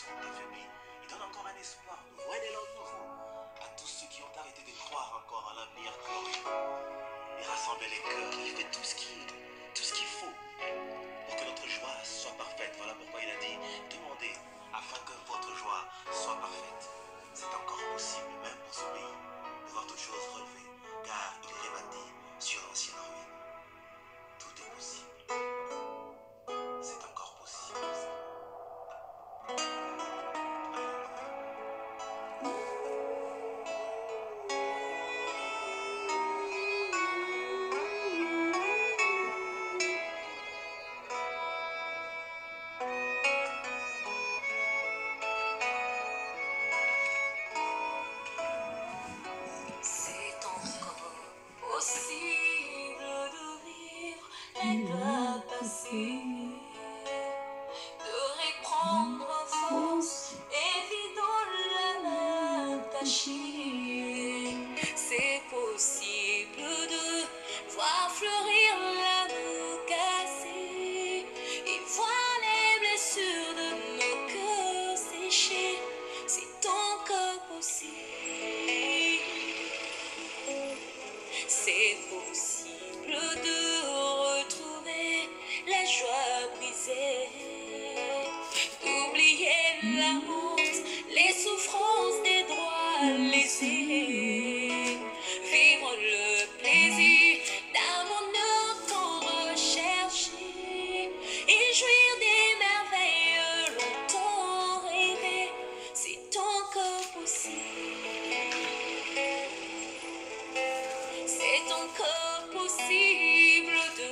sont affaiblis. Il donne encore un espoir nouveau, un élan nouveau à tous ceux qui ont arrêté de croire encore à l'avenir glorieux. Il rassemble les cœurs, il fait tout ce qu'il faut pour que notre joie soit parfaite. Voilà pourquoi il a dit, demandez afin que votre joie soit parfaite. C'est encore possible, même pour ce pays, de voir toutes choses relevées, car il est rebâti sur l'ancienne ruine. Tout est possible. C'est encore possible. C'est encore possible de vivre la gloire passée, de reprendre force et vie dans la main tachée. C'est possible de voir fleurir l'amour cassé et voir les blessures de nos cœurs séchés. C'est encore possible. C'est possible de retrouver la joie brisée, d'oublier la honte, les souffrances des droits laissés, vivre le plaisir d'un bonheur tant recherché et jouir des merveilles longtemps rêvées. C'est encore possible. C'est encore possible de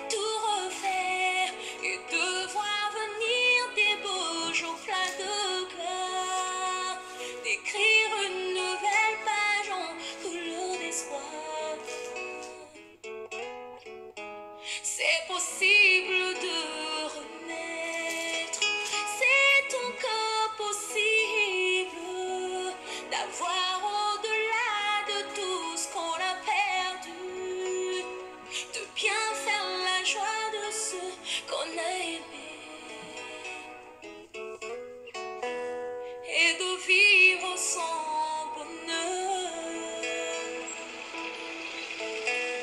tout refaire et de voir venir des beaux jours pleins de gloire, d'écrire une nouvelle page en couleur d'espoir. C'est possible de renaître, c'est encore possible d'avoir au-delà de tout ce qu'on a perdu, de bien faire la joie de ceux qu'on a aimés et de vivre sans bonheur.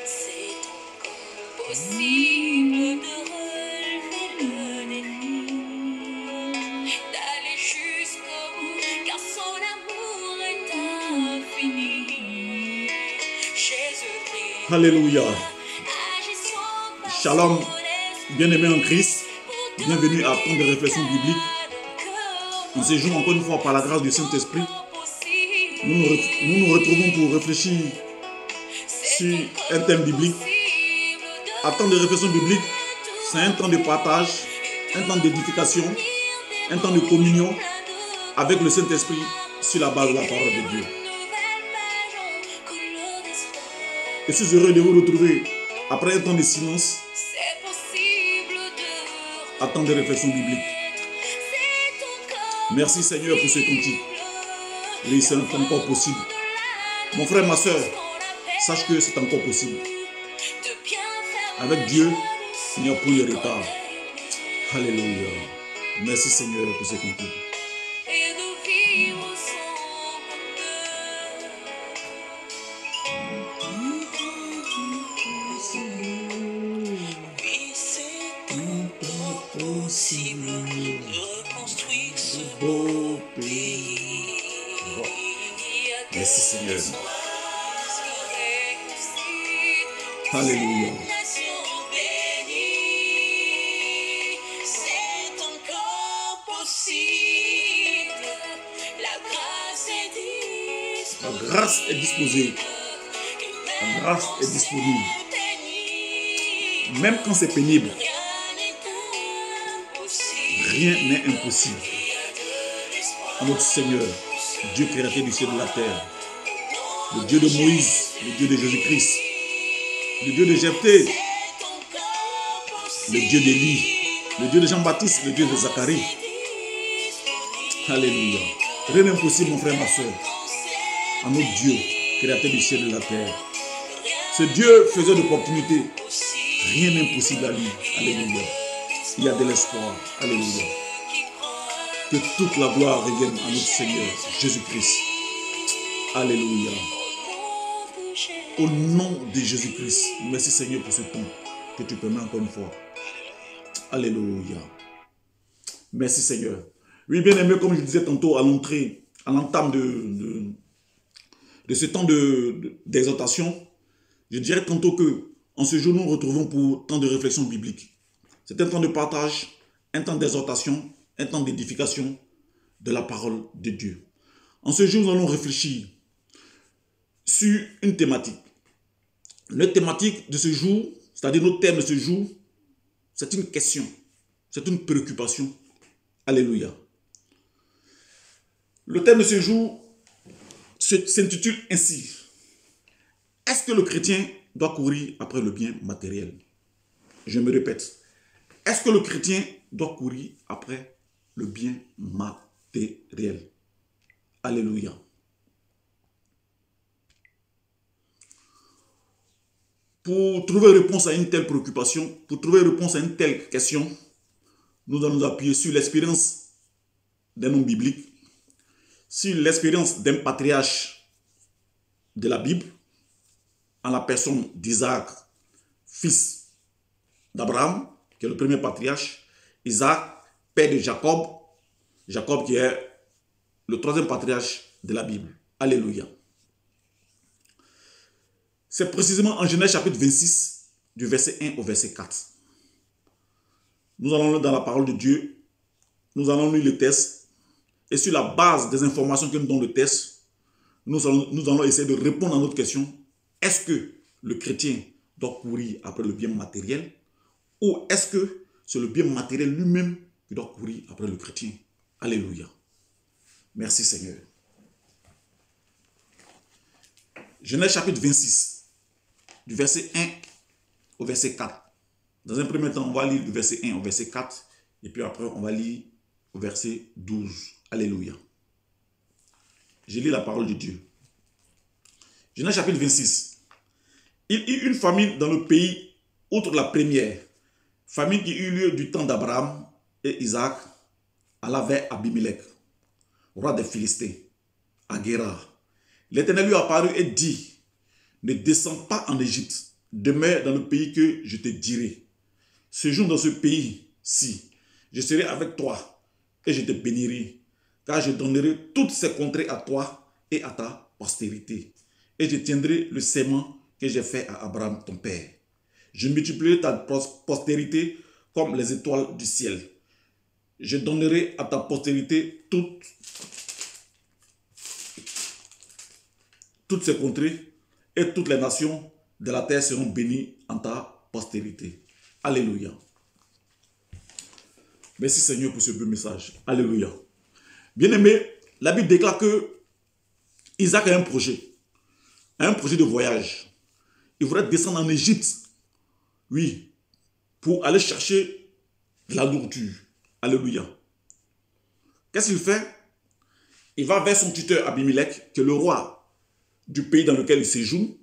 C'est encore possible de relever le défi, d'aller jusqu'au bout, car son amour est infini. Jésus-Christ, Alléluia. agissant Shalom, par son esprit, bien-aimés en Christ. Bienvenue à temps de réflexion biblique. Nous séjournons encore une fois par la grâce du Saint-Esprit. Nous nous retrouvons pour réfléchir sur un thème biblique. À temps de réflexion biblique, c'est un temps de partage, un temps d'édification, un temps de communion avec le Saint-Esprit sur la base de la parole de Dieu. Je suis heureux de vous retrouver après un temps de silence, à temps de réflexion biblique. Merci Seigneur pour ce cantique. Oui, c'est encore possible. Mon frère, ma soeur, sache que c'est encore possible. Avec Dieu, il n'y a plus de retard. Alléluia. Merci Seigneur pour ce cantique. Oui, c'est encore possible de reconstruire ce beau pays. Merci Seigneur. Alléluia. C'est encore possible. La grâce est La disponible. grâce est disposée. La grâce est disponible. Même quand c'est pénible, rien n'est impossible. À notre Seigneur, Dieu créateur du ciel et de la terre, le Dieu de Moïse, le Dieu de Jésus-Christ, le Dieu de Jephthé, le Dieu d'Élie, le Dieu de Jean-Baptiste, le Dieu de Zacharie. Alléluia. Rien n'est impossible, mon frère, ma soeur. À notre Dieu, créateur du ciel et de la terre. Ce Dieu faisait d'opportunités. Rien n'est impossible à lui. Alléluia. Il y a de l'espoir. Alléluia. Que toute la gloire revienne à notre Seigneur Jésus-Christ. Alléluia. Au nom de Jésus-Christ, merci Seigneur pour ce temps que tu permets encore une fois. Alléluia. Merci Seigneur. Oui, bien aimé, comme je disais tantôt à l'entrée, à l'entame de ce temps d'exhortation, je dirais tantôt que en ce jour, nous nous retrouvons pour temps de réflexion biblique. C'est un temps de partage, un temps d'exhortation, un temps d'édification de la parole de Dieu. En ce jour, nous allons réfléchir sur une thématique. Notre thématique de ce jour, c'est-à-dire notre thème de ce jour, c'est une question, c'est une préoccupation. Alléluia. Le thème de ce jour s'intitule ainsi. Est-ce que le chrétien doit courir après le bien matériel? Je me répète. Est-ce que le chrétien doit courir après le bien matériel? Alléluia. Pour trouver réponse à une telle préoccupation, pour trouver réponse à une telle question, nous allons nous appuyer sur l'expérience d'un homme biblique, sur l'expérience d'un patriarche de la Bible, en la personne d'Isaac, fils d'Abraham, qui est le premier patriarche, Isaac, père de Jacob, Jacob qui est le troisième patriarche de la Bible. Alléluia. C'est précisément en Genèse chapitre 26, du verset 1 au verset 4. Nous allons lire dans la parole de Dieu, nous allons lire le texte, et sur la base des informations que nous donne le texte, nous allons essayer de répondre à notre question. Est-ce que le chrétien doit courir après le bien matériel, ou est-ce que c'est le bien matériel lui-même qui doit courir après le chrétien? Alléluia. Merci Seigneur. Genèse chapitre 26, du verset 1 au verset 4. Dans un premier temps, on va lire du verset 1 au verset 4, et puis après, on va lire au verset 12. Alléluia. Je lis la parole de Dieu. Genèse chapitre 26. Il y eut une famine dans le pays, outre la première, famine qui eut lieu du temps d'Abraham et Isaac, alla vers Abimelech, roi des Philistins, à Guérar. L'Éternel lui apparut et dit, ne descends pas en Égypte, demeure dans le pays que je te dirai. Séjourne dans ce pays-ci, je serai avec toi et je te bénirai, car je donnerai toutes ces contrées à toi et à ta postérité. Et je tiendrai le serment que j'ai fait à Abraham ton père. Je multiplierai ta postérité comme les étoiles du ciel. Je donnerai à ta postérité toutes ces contrées, et toutes les nations de la terre seront bénies en ta postérité. Alléluia. Merci Seigneur pour ce beau message. Alléluia. Bien-aimé, la Bible déclare que Isaac a un projet de voyage. Il voudrait descendre en Égypte, oui, pour aller chercher de la nourriture. Alléluia. Qu'est-ce qu'il fait? Il va vers son tuteur Abimelech, qui est le roi du pays dans lequel il séjourne,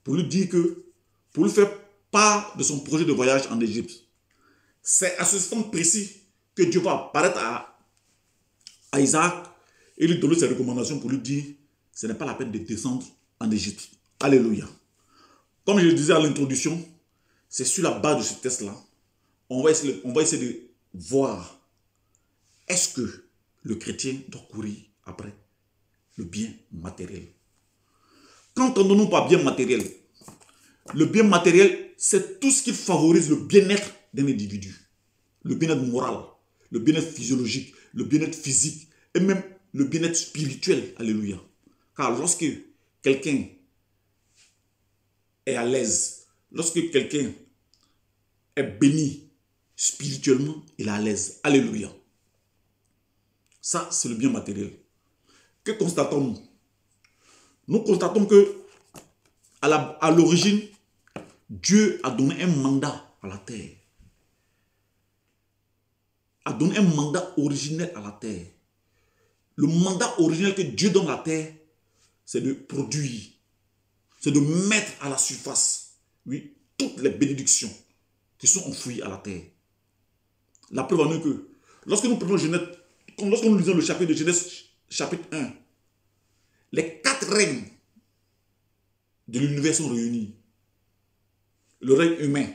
pour lui dire que, pour lui faire part de son projet de voyage en Égypte. C'est à ce moment précis que Dieu va apparaître à Isaac et lui donner ses recommandations pour lui dire, ce n'est pas la peine de descendre en Égypte. Alléluia. Comme je le disais à l'introduction, c'est sur la base de ce test-là, on va essayer de voir, est-ce que le chrétien doit courir après le bien matériel? Quand entendons-nous par bien matériel? Le bien matériel, c'est tout ce qui favorise le bien-être d'un individu. Le bien-être moral, le bien-être physiologique, le bien-être physique et même le bien-être spirituel. Alléluia. Car lorsque quelqu'un est à l'aise, lorsque quelqu'un est béni spirituellement, il est à l'aise. Alléluia. Ça, c'est le bien matériel. Que constatons-nous? Nous constatons que à l'origine, Dieu a donné un mandat à la terre. A donné un mandat originel à la terre. Le mandat originel que Dieu donne à la terre, c'est de produire. C'est de mettre à la surface, oui, toutes les bénédictions qui sont enfouies à la terre. La preuve en est que, lorsque nous prenons Genèse lorsque nous lisons le chapitre de Genèse, chapitre 1, les 4 règnes de l'univers sont réunis. Le règne humain,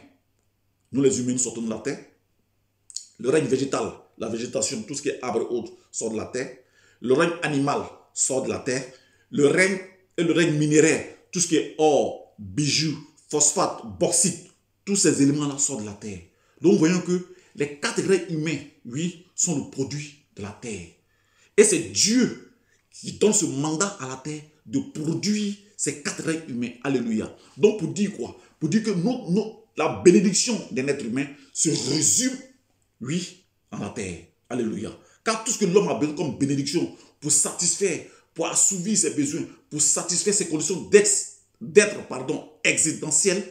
nous les humains, nous sortons de la terre. Le règne végétal, la végétation, tout ce qui est arbre et autres, sort de la terre. Le règne animal sort de la terre. Le règne minéraire, tout ce qui est or, bijoux, phosphate, bauxite, tous ces éléments-là sortent de la terre. Donc, voyons que les 4 règnes humains, oui, sont le produit de la terre. Et c'est Dieu qui donne ce mandat à la terre de produire ces 4 règnes humains. Alléluia. Donc, pour dire quoi? Pour dire que la bénédiction d'un être humain se résume, oui, en la terre. Alléluia. Car tout ce que l'homme a besoin comme bénédiction pour satisfaire, pour assouvir ses besoins, pour satisfaire ses conditions d'être existentielles,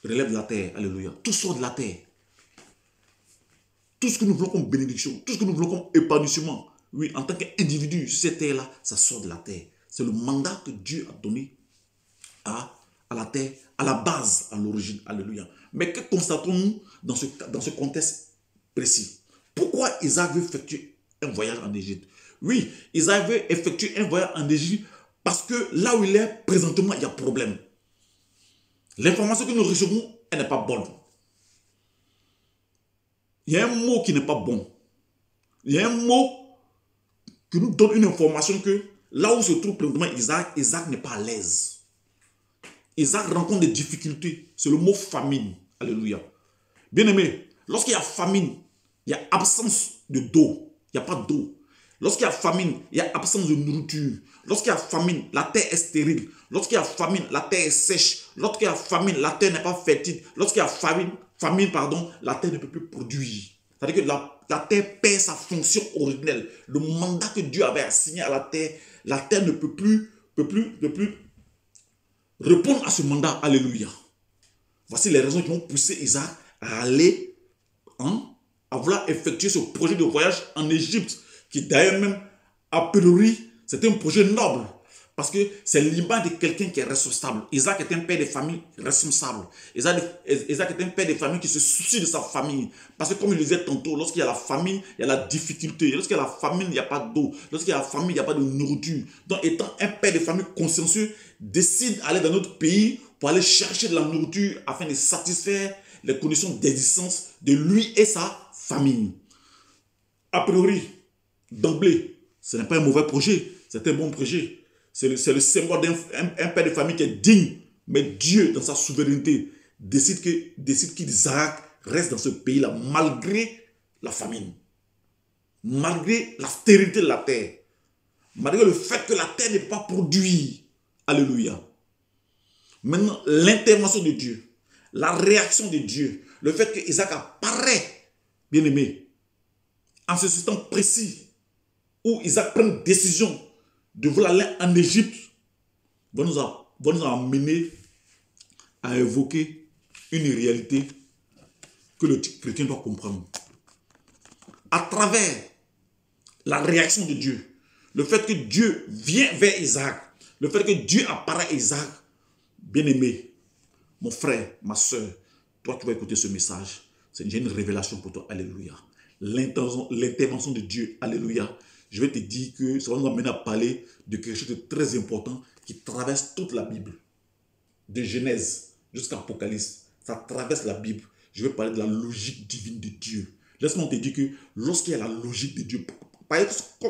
relève de la terre. Alléluia. Tout sort de la terre. Tout ce que nous voulons comme bénédiction, tout ce que nous voulons comme épanouissement, oui, en tant qu'individu sur cette terre-là, ça sort de la terre. C'est le mandat que Dieu a donné à la terre, à la base, à l'origine. Alléluia. Mais que constatons-nous dans ce contexte précis? Pourquoi Isaac veut effectuer un voyage en Égypte? Oui, Isaac veut effectuer un voyage en Égypte parce que là où il est présentement, il y a problème. L'information que nous recevons, elle n'est pas bonne. Il y a un mot qui n'est pas bon. Il y a un mot qui nous donne une information que là où se trouve présentement Isaac n'est pas à l'aise. Isaac rencontre des difficultés. C'est le mot famine. Alléluia. Bien-aimé, lorsqu'il y a famine, il y a absence d'eau. Il n'y a pas d'eau. Lorsqu'il y a famine, il y a absence de nourriture. Lorsqu'il y a famine, la terre est stérile. Lorsqu'il y a famine, la terre est sèche. Lorsqu'il y a famine, la terre n'est pas fertile. Lorsqu'il y a famine, la terre ne peut plus produire. C'est-à-dire que la terre perd sa fonction originelle. Le mandat que Dieu avait assigné à la terre ne peut plus répondre à ce mandat. Alléluia. Voici les raisons qui ont poussé Isaac à aller, à vouloir effectuer ce projet de voyage en Égypte, qui d'ailleurs même, a priori, c'est un projet noble. Parce que c'est l'image de quelqu'un qui est responsable. Isaac est un père de famille responsable. Isaac est un père de famille qui se soucie de sa famille. Parce que comme il le disait tantôt, lorsqu'il y a la famine, il y a la difficulté. Lorsqu'il y a la famine, il n'y a pas d'eau. Lorsqu'il y a la famine, il n'y a pas de nourriture. Donc étant un père de famille consciencieux, décide d'aller dans notre pays pour aller chercher de la nourriture afin de satisfaire les conditions d'existence de lui et sa famille. A priori, d'emblée, ce n'est pas un mauvais projet, c'est un bon projet. C'est le symbole d'un père de famille qui est digne. Mais Dieu, dans sa souveraineté, décide qu'Isaac reste dans ce pays-là, malgré la famine. Malgré la stérilité de la terre. Malgré le fait que la terre n'est pas produite. Alléluia. Maintenant, l'intervention de Dieu, la réaction de Dieu, le fait que Isaac apparaît, bien aimé, en ce instant précis, où Isaac prend une décision de vouloir aller en Égypte, va nous amener à évoquer une réalité que le chrétien doit comprendre. À travers la réaction de Dieu, le fait que Dieu vient vers Isaac, le fait que Dieu apparaît à Isaac, bien-aimé, mon frère, ma soeur, toi qui vas écouter ce message, j'ai une révélation pour toi, alléluia. L'intervention de Dieu, alléluia. Je vais te dire que ça va nous amener à parler de quelque chose de très important qui traverse toute la Bible. De Genèse jusqu'à Apocalypse. Ça traverse la Bible. Je vais parler de la logique divine de Dieu. Laisse-moi te dire que lorsqu'il y a la logique de Dieu,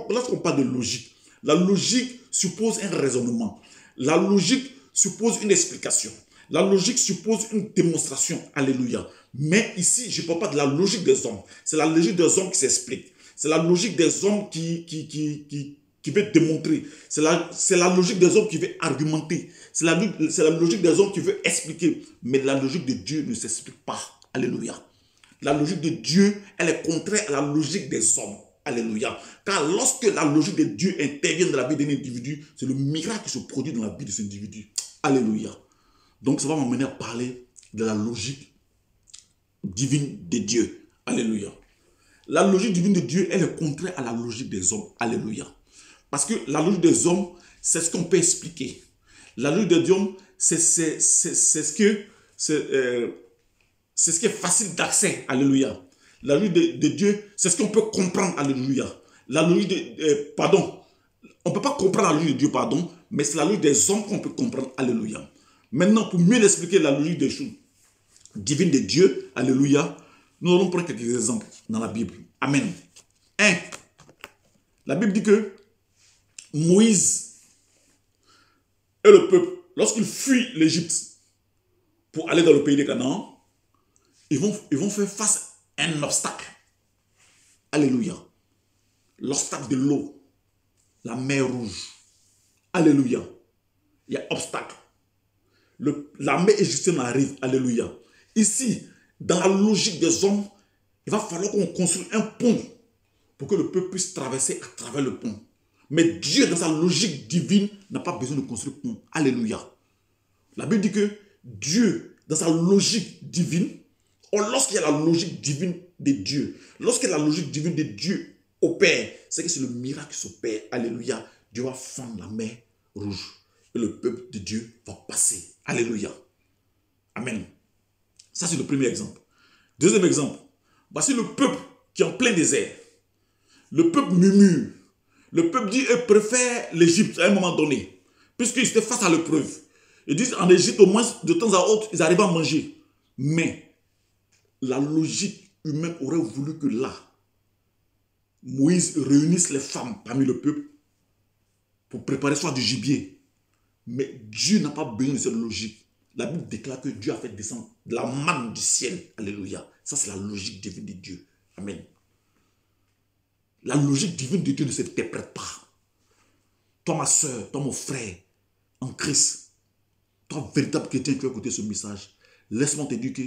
lorsqu'on parle de logique, la logique suppose un raisonnement. La logique suppose une explication. La logique suppose une démonstration. Alléluia. Mais ici, je ne parle pas de la logique des hommes. C'est la logique des hommes qui s'explique. C'est la logique des hommes qui veut démontrer. C'est la logique des hommes qui veut argumenter. C'est la logique des hommes qui veut expliquer. Mais la logique de Dieu ne s'explique pas. Alléluia. La logique de Dieu, elle est contraire à la logique des hommes. Alléluia. Car lorsque la logique de Dieu intervient dans la vie d'un individu, c'est le miracle qui se produit dans la vie de cet individu. Alléluia. Donc ça va m'amener à parler de la logique divine de Dieu. Alléluia. La logique divine de Dieu, elle est contraire à la logique des hommes. Alléluia. Parce que la logique des hommes, c'est ce qu'on peut expliquer. La logique des hommes, c'est ce qui est facile d'accès. Alléluia. La logique de Dieu, c'est ce qu'on peut comprendre. Alléluia. La logique de... pardon. On ne peut pas comprendre la logique de Dieu, pardon, mais c'est la logique des hommes qu'on peut comprendre. Alléluia. Maintenant, pour mieux expliquer la logique des choses divines de Dieu, alléluia, nous allons prendre quelques exemples dans la Bible. Amen. 1. La Bible dit que Moïse et le peuple, lorsqu'ils fuient l'Égypte pour aller dans le pays de Canaan, ils vont faire face à un obstacle. Alléluia. L'obstacle de l'eau, la mer Rouge. Alléluia. Il y a obstacle. L'armée égyptienne arrive. Alléluia. Ici, dans la logique des hommes, il va falloir qu'on construise un pont pour que le peuple puisse traverser à travers le pont. Mais Dieu, dans sa logique divine, n'a pas besoin de construire un pont. Alléluia. La Bible dit que Dieu, dans sa logique divine, lorsqu'il y a la logique divine de Dieu, lorsque la logique divine de Dieu opère, c'est que c'est le miracle qui s'opère. Alléluia. Dieu va fendre la mer Rouge. Et le peuple de Dieu va passer. Alléluia. Amen. Ça, c'est le premier exemple. Deuxième exemple. Voici le peuple qui est en plein désert. Le peuple murmure. Le peuple dit qu'il préfère l'Égypte à un moment donné. Puisqu'ils étaient face à l'épreuve. Ils disent en Égypte, au moins, de temps à autre, ils arrivent à manger. Mais la logique humaine aurait voulu que là, Moïse réunisse les femmes parmi le peuple pour préparer soit du gibier. Mais Dieu n'a pas besoin de cette logique. La Bible déclare que Dieu a fait descendre de la manne du ciel. Alléluia. Ça, c'est la logique divine de Dieu. Amen. La logique divine de Dieu ne s'interprète pas. Toi, ma soeur, toi, mon frère, en Christ, toi, véritable chrétien qui as écouté ce message, laisse-moi te dire que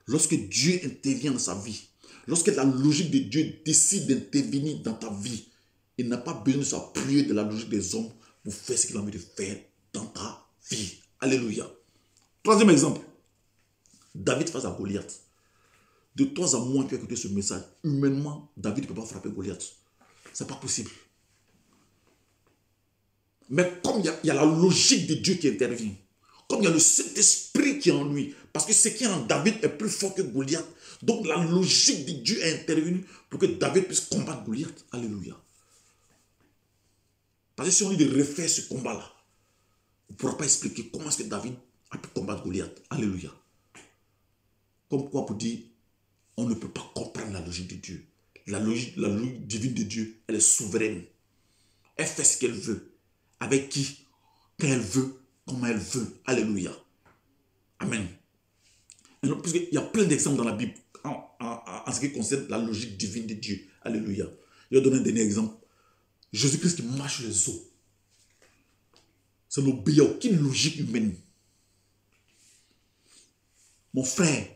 lorsque Dieu intervient dans sa vie, lorsque la logique de Dieu décide d'intervenir dans ta vie, il n'a pas besoin de s'appuyer de la logique des hommes pour faire ce qu'il a envie de faire dans ta vie. Alléluia. Troisième exemple. David face à Goliath. De toi à moi qui as écouté ce message, humainement, David ne peut pas frapper Goliath. Ce n'est pas possible. Mais comme il y a la logique de Dieu qui intervient, comme il y a le Saint-Esprit qui est en lui, parce que ce qui est en David est plus fort que Goliath, donc la logique de Dieu est intervenue pour que David puisse combattre Goliath. Alléluia. Parce que si on dit de refaire ce combat-là, on ne pourra pas expliquer comment est-ce que David a pu combattre Goliath. Alléluia. Comme quoi pour dire, on ne peut pas comprendre la logique de Dieu. La logique divine de Dieu, elle est souveraine. Elle fait ce qu'elle veut. Avec qui? Quand elle veut, comment elle veut. Alléluia. Amen. Il y a plein d'exemples dans la Bible en ce qui concerne la logique divine de Dieu. Alléluia. Je vais donner un dernier exemple. Jésus-Christ qui marche sur les eaux. Ça n'obéit à aucune logique humaine. Mon frère,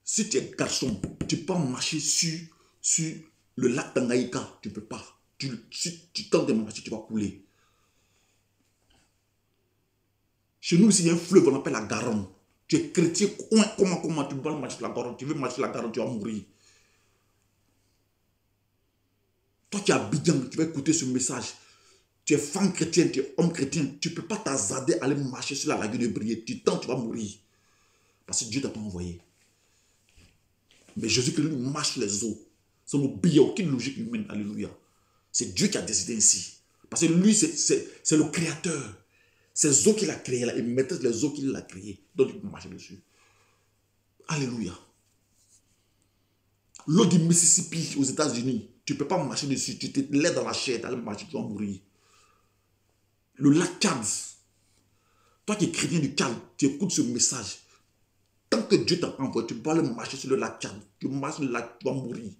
si tu es garçon, tu peux pas marcher sur le lac Tanganyika. Tu ne peux pas. Si tu tentes de marcher, tu vas couler. Chez nous, ici, il y a un fleuve qu'on appelle la Garonne. Tu es chrétien, comment tu vas marcher la Garonne? Tu veux marcher la Garonne, tu vas mourir. Toi qui es à Abidjan, tu vas écouter ce message. Tu es femme chrétienne, tu es homme chrétien. Tu ne peux pas t'hasarder à aller marcher sur la lagune de Briey. Tu tentes, tu vas mourir. Parce que Dieu t'a pas envoyé. Mais Jésus qui lui marche sur les eaux. Ça n'obéit à aucune logique humaine. Alléluia. C'est Dieu qui a décidé ainsi. Parce que lui, c'est le créateur. Ces eaux qu'il a créées, il maîtrise les eaux qu'il a créées. Donc tu peux marcher dessus. Alléluia. L'eau du Mississippi aux États-Unis, tu ne peux pas marcher dessus. Tu te lèves dans la chair, tu vas marcher, tu vas mourir. Le lac Tchad. Toi qui es chrétien du Tchad, tu écoutes ce message. Tant que Dieu t'a pas envoyé, tu peux aller marcher sur le lac Tchad. Tu marches sur le lac, tu vas mourir.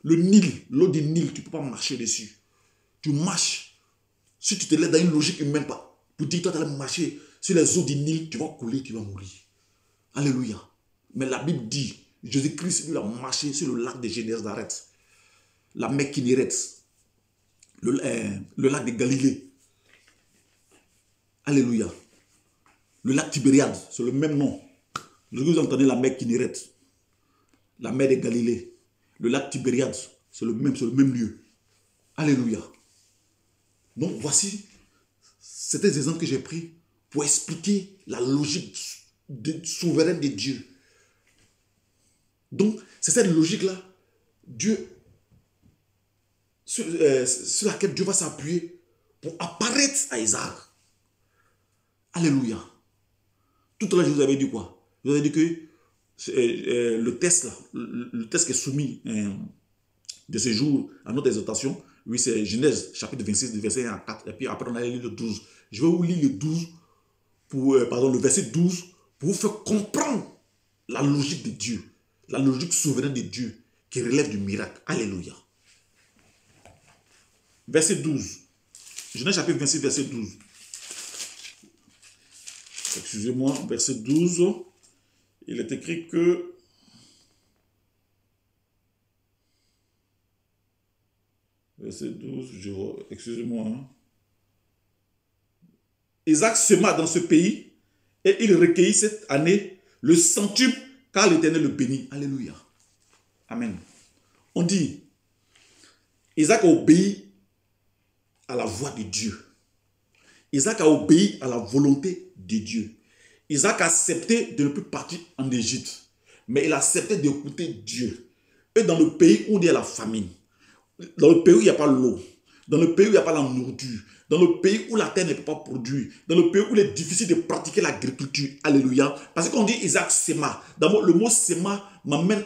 Le Nil, l'eau du Nil, tu ne peux pas marcher dessus. Tu marches. Si tu te lèves dans une logique humaine, pas. Pour dire que toi, tu vas marcher sur les eaux du Nil, tu vas couler, tu vas mourir. Alléluia. Mais la Bible dit, Jésus-Christ, il a marché sur le lac de Génézareth, la mer Kinneret, le lac de Galilée. Alléluia. Le lac Tibériade, c'est le même nom. Vous entendez la mer Kinneret, la mer de Galilée, le lac Tibériade, c'est le même lieu. Alléluia. Donc voici, c'était des exemples que j'ai pris pour expliquer la logique souveraine de Dieu. Donc, c'est cette logique-là, Dieu, sur laquelle Dieu va s'appuyer pour apparaître à Isaac. Alléluia. Tout à l'heure, je vous avais dit quoi? Je vous avais dit que le test là, le test qui est soumis de ce jour à notre exhortation, oui, c'est Genèse chapitre 26, verset 1 à 4, et puis après on a lu le 12. Je vais vous lire le 12, le verset 12, pour vous faire comprendre la logique de Dieu, la logique souveraine de Dieu qui relève du miracle. Alléluia. Verset 12. Genèse chapitre 26, verset 12. Excusez-moi, verset 12. Il est écrit que verset 12, excusez-moi. Isaac sema dans ce pays et il recueillit cette année le centuple car l'Éternel le bénit. Alléluia. Amen. On dit, Isaac a obéi à la voix de Dieu. Isaac a obéi à la volonté de Dieu. Isaac a accepté de ne plus partir en Égypte, mais il a accepté d'écouter Dieu. Et dans le pays où il y a la famine, dans le pays où il n'y a pas l'eau, dans le pays où il n'y a pas la nourriture, dans le pays où la terre ne peut pas produire, dans le pays où il est difficile de pratiquer l'agriculture. Alléluia. Parce qu'on dit Isaac sema. D'abord, le mot sema m'amène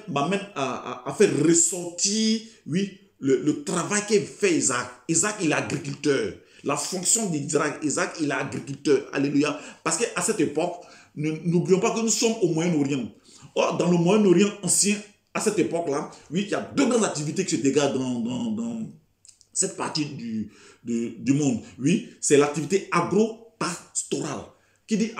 à faire ressortir, oui, le travail qu'a fait Isaac. Isaac, il est agriculteur. La fonction d'Isaac, Isaac, il est agriculteur. Alléluia. Parce qu'à cette époque, n'oublions pas que nous sommes au Moyen-Orient. Or, dans le Moyen-Orient ancien, à cette époque-là, oui, il y a deux grandes activités qui se dégagent dans cette partie du monde. Oui, c'est l'activité agro-pastorale. Qui dit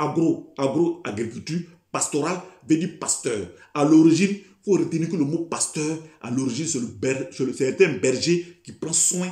agriculture, pastoral veut dire pasteur. À l'origine, il faut retenir que le mot pasteur, à l'origine, c'est un berger qui prend soin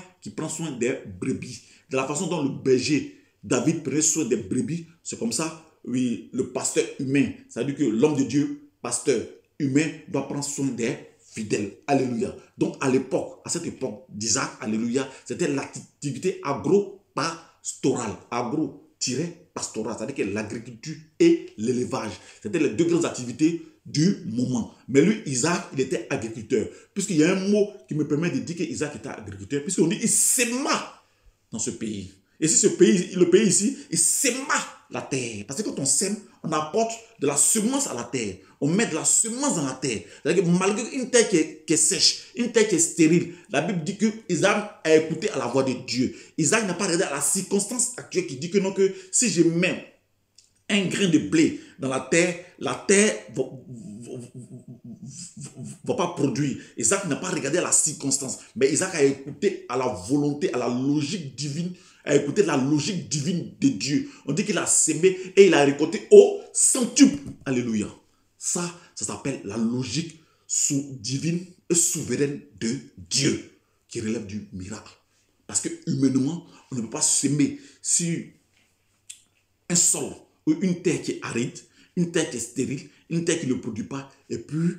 des brebis. De la façon dont le berger David prenait soin des brebis, c'est comme ça, oui, le pasteur humain, ça veut dire que l'homme de Dieu, pasteur humain, doit prendre soin des fidèles. Alléluia. Donc à l'époque, à cette époque d'Isaac, alléluia, c'était l'activité agro-pastorale. Agro-pastoral, c'est-à-dire que l'agriculture et l'élevage. C'était les deux grandes activités du moment. Mais lui, Isaac, il était agriculteur. Puisqu'il y a un mot qui me permet de dire que Isaac était agriculteur, puisqu'on dit il sema dans ce pays. Et si le pays ici, il sema la terre. Parce que quand on sème, on apporte de la semence à la terre. On met de la semence dans la terre. C'est-à-dire que malgré une terre qui est sèche, une terre qui est stérile, la Bible dit que Isaac a écouté à la voix de Dieu. Isaac n'a pas regardé à la circonstance actuelle qui dit que non, que si je mets un grain de blé dans la terre va pas produire. Isaac n'a pas regardé à la circonstance, mais Isaac a écouté à la volonté, à la logique divine, a écouté la logique divine de Dieu. On dit qu'il a sémé et il a récolté au centuple. Alléluia. Ça s'appelle la logique divine et souveraine de Dieu qui relève du miracle. Parce que humainement, on ne peut pas s'aimer sur un sol ou une terre qui est aride, une terre qui est stérile, une terre qui ne produit pas, et puis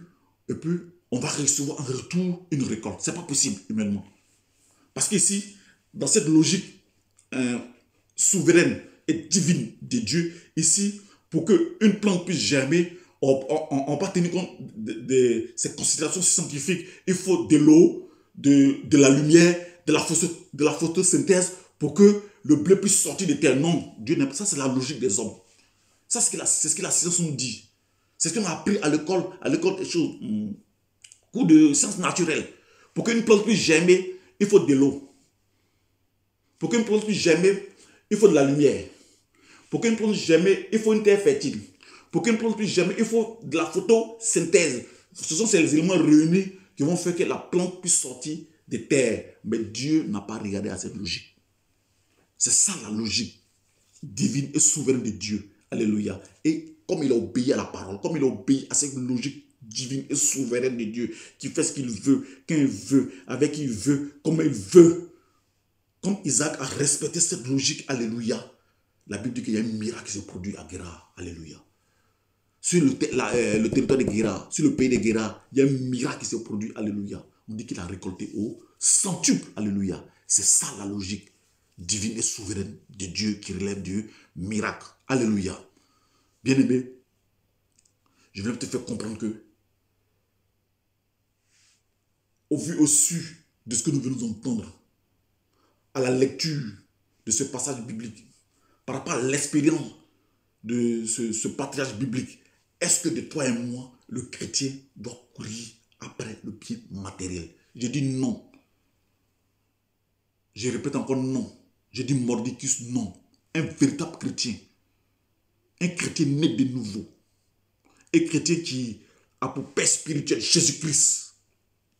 on va recevoir en retour une récolte. Ce n'est pas possible humainement. Parce qu'ici, dans cette logique souveraine et divine de Dieu, ici, pour qu'une plante puisse germer, on va tenir compte de ces considérations scientifiques. Il faut de l'eau, de la lumière, de la photosynthèse pour que le blé puisse sortir de terre. Non, Dieu n'aime pas. Ça, c'est la logique des hommes. Ça, c'est ce que la science nous dit. C'est ce qu'on a appris à l'école des choses, cours de sciences naturelles. Pour qu'une plante puisse germer, il faut de l'eau. Pour qu'une plante puisse germer, il faut de la lumière. Pour qu'une plante puisse germer, il faut une terre fertile. Pour qu'une plante puisse germer, il faut de la photosynthèse. Ce sont ces éléments réunis qui vont faire que la plante puisse sortir de terre. Mais Dieu n'a pas regardé à cette logique. C'est ça la logique divine et souveraine de Dieu. Alléluia. Et comme il a obéi à la parole, comme il a obéi à cette logique divine et souveraine de Dieu, qui fait ce qu'il veut, quand il veut, avec qui il veut, comme il veut. Comme Isaac a respecté cette logique, alléluia, la Bible dit qu'il y a un miracle qui se produit à Guérar. Alléluia. Sur le territoire de Guérar, sur le pays de Guérar, il y a un miracle qui se produit. Alléluia. On dit qu'il a récolté au centuple. Alléluia. C'est ça la logique divine et souveraine de Dieu qui relève du miracle. Alléluia. Bien-aimé, je viens te faire comprendre que au vu, au su de ce que nous venons d'entendre, à la lecture de ce passage biblique, par rapport à l'expérience de ce patriarche biblique, est-ce que de toi et moi, le chrétien doit courir après le bien matériel? Je dis non. Je répète encore non. Je dis mordicus non. Un véritable chrétien, un chrétien né de nouveau, un chrétien qui a pour père spirituel Jésus-Christ,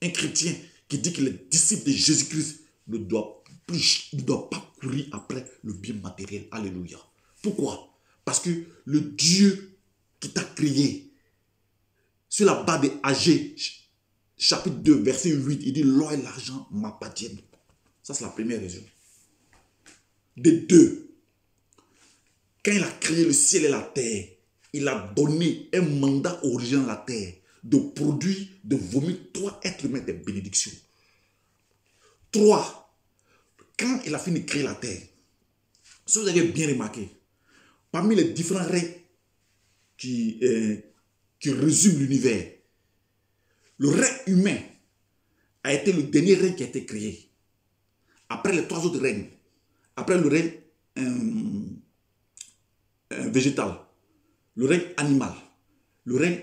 un chrétien qui dit qu'il est disciple de Jésus-Christ ne doit pas courir après le bien matériel. Alléluia. Pourquoi? Parce que le Dieu qui t'a créé, sur la base de Agé, chapitre 2, verset 8, il dit l'or et l'argent m'appartiennent. Ça, c'est la première raison. De deux, quand il a créé le ciel et la terre, il a donné un mandat aux gens de la terre de produire, de vomir 3 êtres humains des bénédictions. 3. Quand il a fini de créer la terre, si vous avez bien remarqué, parmi les différents règnes qui résument l'univers, le règne humain a été le dernier règne qui a été créé. Après les 3 autres règnes, après le règne végétal, le règne animal, le règne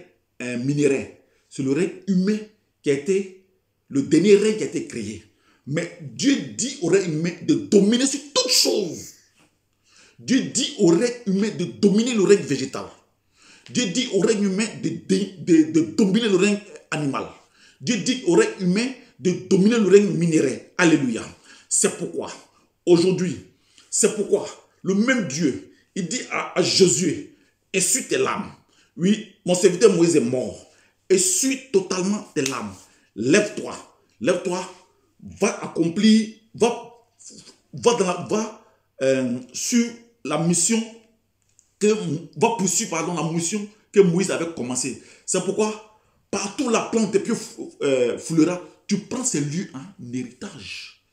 minéraire, c'est le règne humain qui a été le dernier règne qui a été créé. Mais Dieu dit au règne humain de dominer sur toutes choses. Dieu dit au règne humain de dominer le règne végétal. Dieu dit au règne humain de dominer le règne animal. Dieu dit au règne humain de dominer le règne minéraire. Alléluia. C'est pourquoi, aujourd'hui, c'est pourquoi le même Dieu, il dit à Josué, essuie tes larmes. Oui, mon serviteur Moïse est mort. Essuie totalement tes larmes. Lève-toi. Lève-toi. Va accomplir, sur la mission va poursuivre la mission que Moïse avait commencé. C'est pourquoi partout la plante des pieds foulera, tu prends ces lieux en héritage.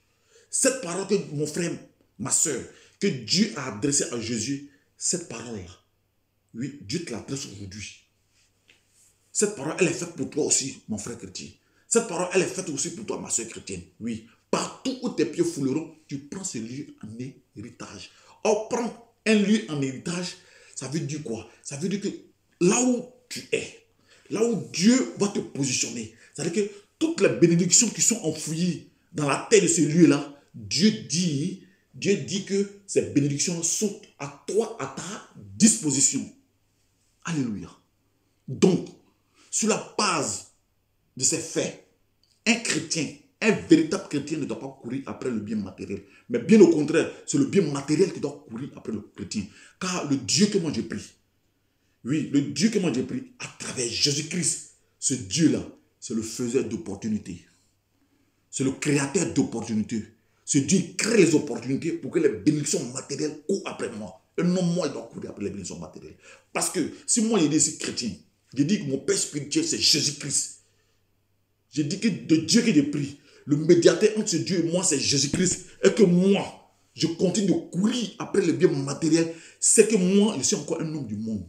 Cette parole que mon frère, ma soeur, que Dieu a adressée à Jésus, cette parole-là, oui, Dieu te l'adresse aujourd'hui. Cette parole, elle est faite pour toi aussi, mon frère chrétien. Cette parole, elle est faite aussi pour toi, ma soeur chrétienne. Oui, partout où tes pieds fouleront, tu prends ce lieu en héritage. Or, prendre un lieu en héritage, ça veut dire quoi? Ça veut dire que là où tu es, là où Dieu va te positionner, c'est-à-dire que toutes les bénédictions qui sont enfouies dans la terre de ce lieu-là, Dieu dit que ces bénédictions sont à toi, à ta disposition. Alléluia. Donc, sur la base de ces faits, un chrétien, un véritable chrétien ne doit pas courir après le bien matériel. Mais bien au contraire, c'est le bien matériel qui doit courir après le chrétien. Car le Dieu que moi j'ai pris, oui, le Dieu que moi j'ai pris à travers Jésus-Christ, ce Dieu-là, c'est le faiseur d'opportunités. C'est le créateur d'opportunités. Ce Dieu crée les opportunités pour que les bénédictions matérielles courent après moi. Et non, moi, il doit courir après les bénédictions matérielles. Parce que si moi, je dis chrétien, je dis que mon Père spirituel, c'est Jésus-Christ. Je dis que de Dieu que j'ai pris, le médiateur entre ce Dieu et moi, c'est Jésus-Christ. Et que moi, je continue de courir après le bien matériel. C'est que moi, je suis encore un homme du monde.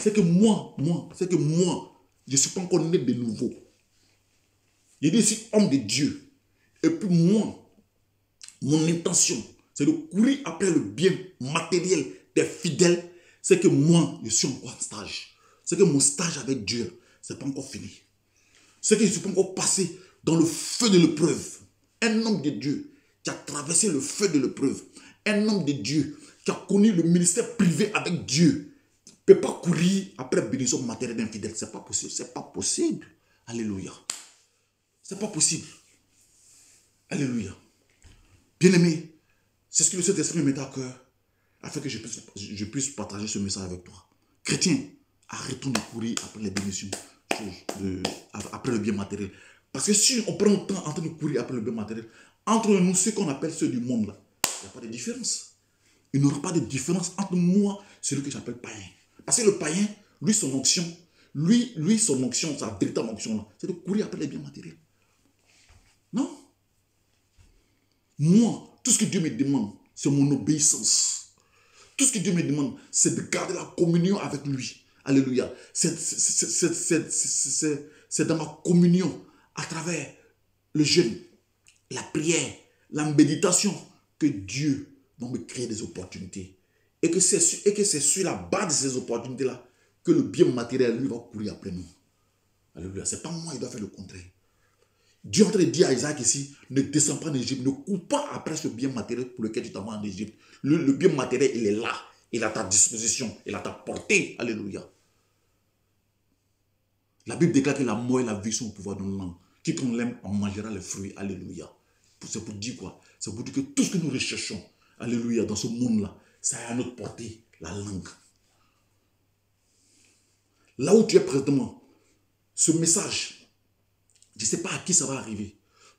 C'est que moi, je ne suis pas encore né de nouveau. Je dis, je suis homme de Dieu. Et puis moi, mon intention, c'est de courir après le bien matériel des fidèles. C'est que moi, je suis encore en stage. C'est que mon stage avec Dieu, ce n'est pas encore fini. C'est que je ne suis pas encore passé dans le feu de l'épreuve. Un homme de Dieu qui a traversé le feu de l'épreuve. Un homme de Dieu qui a connu le ministère privé avec Dieu ne peut pas courir après la bénédiction matérielle d'un fidèle. Ce n'est pas possible. Ce n'est pas possible. Alléluia. Ce n'est pas possible. Alléluia. Bien-aimé, c'est ce que le Saint-Esprit me met à cœur afin que je puisse partager ce message avec toi. Chrétien, arrêtons de courir après les bénédictions, après le bien matériel. Parce que si on prend le temps en train de courir après le bien matériel, entre nous, ceux qu'on appelle ceux du monde, là, il n'y a pas de différence. Il n'y aura pas de différence entre moi et celui que j'appelle païen. Parce que le païen, lui, son onction, sa véritable onction, c'est de courir après les biens matériels. Non. Moi, tout ce que Dieu me demande, c'est mon obéissance. Tout ce que Dieu me demande, c'est de garder la communion avec lui. Alléluia. C'est dans ma communion à travers le jeûne, la prière, la méditation, que Dieu va me créer des opportunités. Et que c'est sur la base de ces opportunités-là que le bien matériel, lui, va courir après nous. Alléluia. Ce n'est pas moi qui dois faire le contraire. Dieu est en train de dire à Isaac ici, ne descends pas en Égypte, ne cours pas après ce bien matériel pour lequel tu t'en vas en Égypte. Le bien matériel, il est là. Il est à ta disposition. Il est à ta portée. Alléluia. La Bible déclare que la mort et la vie sont au pouvoir de nos langues. Quiconque l'aime en mangera les fruits. Alléluia. C'est pour dire quoi? C'est pour dire que tout ce que nous recherchons, alléluia, dans ce monde-là, ça est à notre portée, la langue. Là où tu es présentement, ce message, je ne sais pas à qui ça va arriver.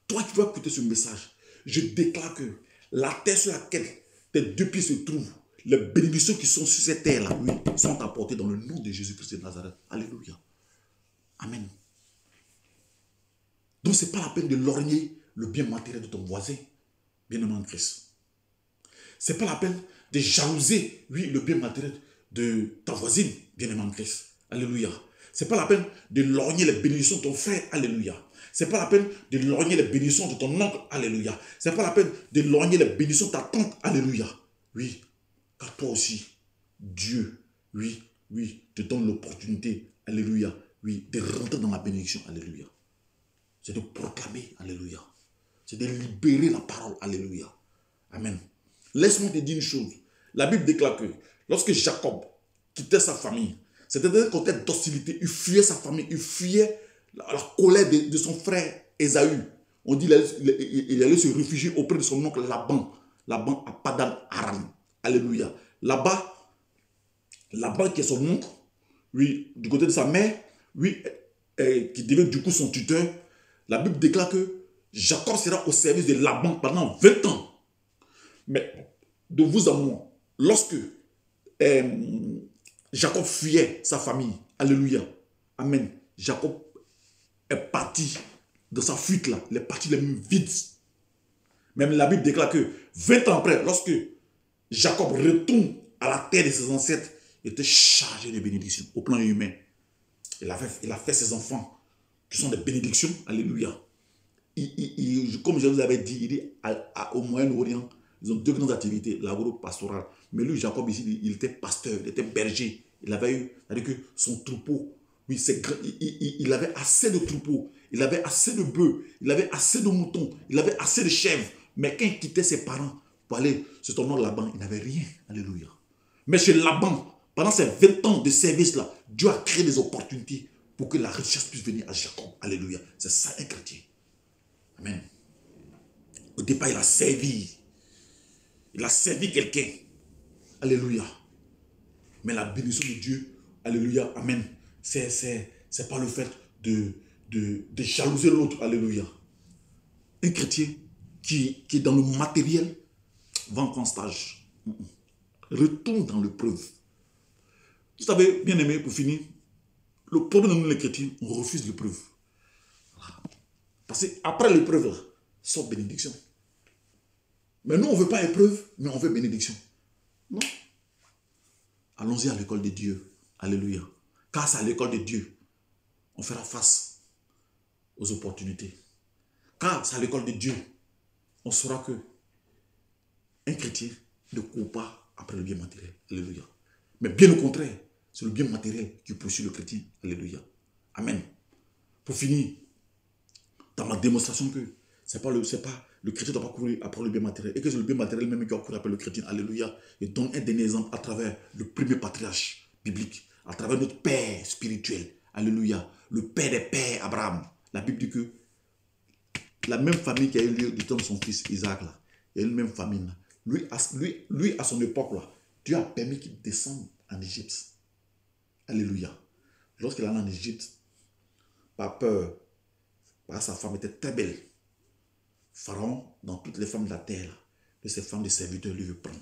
Toi qui vas écouter ce message, je déclare que la terre sur laquelle tes deux pieds se trouvent, les bénédictions qui sont sur cette terre-là, oui, sont apportées dans le nom de Jésus-Christ de Nazareth. Alléluia. Amen. Donc, ce n'est pas la peine de lorgner le bien matériel de ton voisin, bien-aimé en Christ. Ce n'est pas la peine de jalouser, oui, le bien matériel de ta voisine, bien-aimé en Christ. Alléluia. Ce n'est pas la peine de lorgner les bénédictions de ton frère. Alléluia. Ce n'est pas la peine de lorgner les bénédictions de ton oncle. Alléluia. Ce n'est pas la peine de lorgner les bénédictions de ta tante. Alléluia. Oui. Car toi aussi, Dieu, oui, te donne l'opportunité. Alléluia. Oui, de rentrer dans la bénédiction. Alléluia. C'est de proclamer. Alléluia. C'est de libérer la parole. Alléluia. Amen. Laisse-moi te dire une chose. La Bible déclare que lorsque Jacob quittait sa famille, c'était dans un contexte d'hostilité. Il fuyait sa famille. Il fuyait la colère de son frère Ésaü. On dit qu'il allait se réfugier auprès de son oncle Laban. Laban à Padan Aram. Alléluia. Laban qui est son oncle, oui, du côté de sa mère, oui, qui devient du coup son tuteur. La Bible déclare que Jacob sera au service de Laban pendant 20 ans. Mais de vous à moi, lorsque Jacob fuyait sa famille, alléluia, amen, Jacob est parti dans sa fuite là, il est parti les mains vides. Même la Bible déclare que 20 ans après, lorsque Jacob retourne à la terre de ses ancêtres, il était chargé de bénédictions au plan humain. Il a fait ses enfants qui sont des bénédictions, alléluia. Comme je vous avais dit, il dit au Moyen-Orient, ils ont deux grandes activités, l'agro-pastoral. Mais lui, Jacob, ici, il était pasteur, il était berger. Il avait eu, c'est-à-dire que son troupeau, oui, il avait assez de troupeaux, il avait assez de bœufs, il avait assez de moutons, il avait assez de chèvres. Mais quand il quittait ses parents pour aller sur son nom de Laban, il n'avait rien. Alléluia. Mais chez Laban, pendant ces 20 ans de service-là, Dieu a créé des opportunités pour que la richesse puisse venir à Jacob. Alléluia. C'est ça un chrétien. Amen. Au départ, il a servi. Il a servi quelqu'un. Alléluia. Mais la bénédiction de Dieu, alléluia, amen, c'est pas le fait de jalouser l'autre. Alléluia. Un chrétien qui est dans le matériel va en stage. Retourne dans l'épreuve. Vous savez, bien aimé, pour finir, le problème de nous les chrétiens, on refuse l'épreuve. Parce qu'après l'épreuve, là, sort bénédiction. Mais nous, on ne veut pas épreuve, mais on veut bénédiction. Non. Allons-y à l'école de Dieu. Alléluia. Car c'est à l'école de Dieu, on fera face aux opportunités. Car c'est à l'école de Dieu, on saura que un chrétien ne court pas après le bien matériel. Alléluia. Mais bien au contraire, c'est le bien matériel qui poursuit le chrétien. Alléluia. Amen. Pour finir, dans ma démonstration que le chrétien ne doit pas courir après le bien matériel et que c'est le bien matériel même qui va courir après le chrétien. Alléluia. Et donne un dernier exemple à travers le premier patriarche biblique, à travers notre père spirituel. Alléluia. Le père des pères, Abraham. La Bible dit que la même famille qui a eu lieu du temps de son fils Isaac, là, il y a une même famille. Là. Lui, à son époque, là, Dieu a permis qu'il descende en Égypte. Alléluia. Lorsqu'il est allé en Égypte, par peur, parce que sa femme était très belle. Pharaon, dans toutes les femmes de la terre, de ces femmes de serviteurs, lui veut prendre.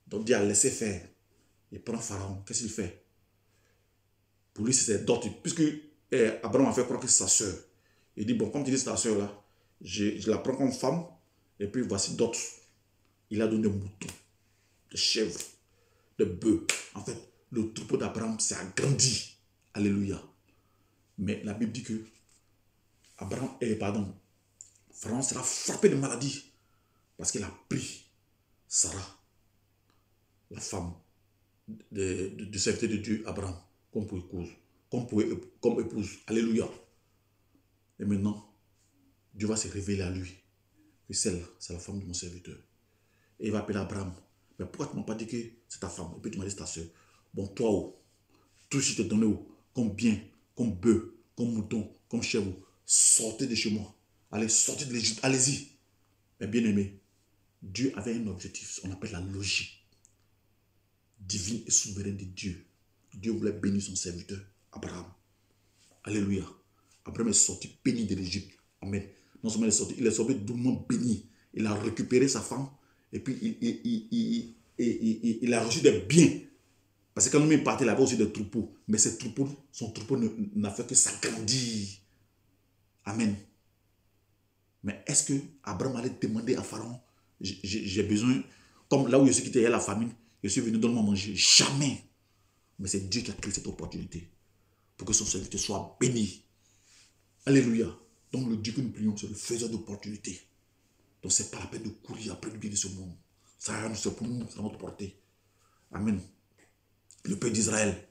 Donc Dieu a laissé faire. Il prend Pharaon. Qu'est-ce qu'il fait? Pour lui, c'est d'autres. Puisque Abraham a fait croire que c'est sa soeur. Il dit, bon, comme tu dis c'est ta soeur là, je la prends comme femme, et puis voici d'autres. Il a donné des moutons, des chèvres, des bœufs. En fait, le troupeau d'Abraham s'est agrandi. Alléluia. Mais la Bible dit que Pharaon sera frappé de maladie parce qu'il a pris Sarah, la femme du serviteur de Dieu, Abraham, comme épouse. Alléluia. Et maintenant, Dieu va se révéler à lui. Que celle-là, c'est la femme de mon serviteur. Et il va appeler Abraham. Mais pourquoi tu ne m'as pas dit que c'est ta femme? Et puis tu m'as dit c'est ta soeur. Bon, toi, tout ce que je t'ai donné, comme bien, comme bœuf, comme mouton, comme chèvre, sortez de chez moi. Allez, sortez de l'Égypte. Allez-y. Mais bien aimé, Dieu avait un objectif. On appelle la logique divine et souveraine de Dieu. Dieu voulait bénir son serviteur, Abraham. Alléluia. Abraham est sorti béni de l'Égypte. Amen. Non seulement il est sorti doublement béni. Il a récupéré sa femme. Et puis il a reçu des biens. Parce que quand nous partait, il avait aussi des troupeaux. Mais ces troupeaux, son troupeau n'a fait que s'agrandir. Amen. Mais est-ce que Abraham allait demander à Pharaon, j'ai besoin, comme là où je suis quitté, il y a la famine, je suis venu donner-moi à manger. Jamais. Mais c'est Dieu qui a créé cette opportunité pour que son serviteur soit béni. Alléluia. Donc le Dieu que nous prions, c'est le faiseur d'opportunités. Donc ce n'est pas la peine de courir après le bien de ce monde. Ça, c'est pour nous, c'est à notre portée. Amen. Le peuple d'Israël,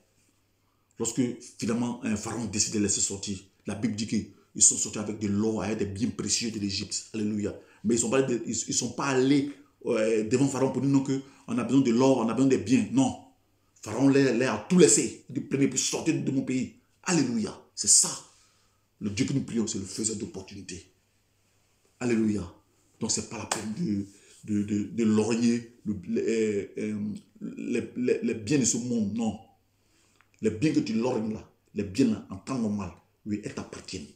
lorsque finalement un pharaon décide de laisser sortir, la Bible dit qu'ils sont sortis avec de l'or, avec des biens précieux de l'Égypte. Alléluia. Mais ils ne sont pas allés devant Pharaon pour dire non qu'on a besoin de l'or, on a besoin des biens. Non. Pharaon les a tout laissé. Il dit, prenez puis sortez de mon pays. Alléluia. C'est ça. Le Dieu que nous prions, c'est le faiseur d'opportunités. Alléluia. Donc ce n'est pas la peine de lorgner les biens de ce monde. Non. Les biens que tu lorgnes là, les biens là, en temps normal, oui, elles t'appartiennent.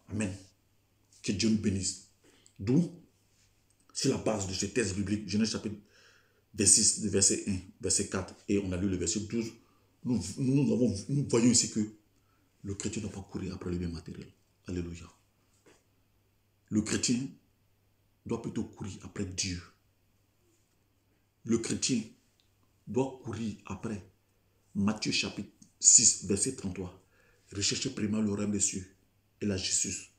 Amen. Que Dieu nous bénisse. D'où, sur la base de ce texte biblique, Genèse chapitre 26, verset 1, verset 4, et on a lu le verset 12, nous voyons ici que le chrétien ne doit pas courir après le bien matériel. Alléluia. Le chrétien doit plutôt courir après Dieu. Le chrétien doit courir après Matthieu chapitre 6, verset 33. Recherchez premièrement le royaume des cieux et la justice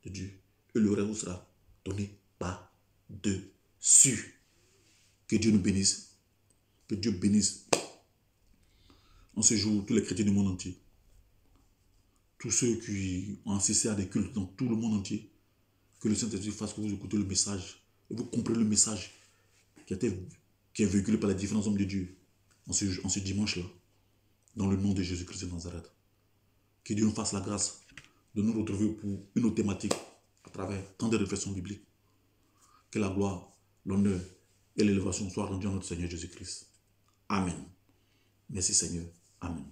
de Dieu. Et le reste vous sera donné par-dessus. Que Dieu nous bénisse. Que Dieu bénisse en ce jour tous les chrétiens du monde entier. Tous ceux qui ont assisté à des cultes dans tout le monde entier. Que le Saint-Esprit fasse que vous écoutez le message et vous comprenez le message qui est véhiculé par les différents hommes de Dieu en ce dimanche-là, dans le nom de Jésus-Christ de Nazareth. Que Dieu nous fasse la grâce de nous retrouver pour une autre thématique à travers tant de réflexions bibliques. Que la gloire, l'honneur et l'élévation soient rendues à notre Seigneur Jésus-Christ. Amen. Merci Seigneur. Amen.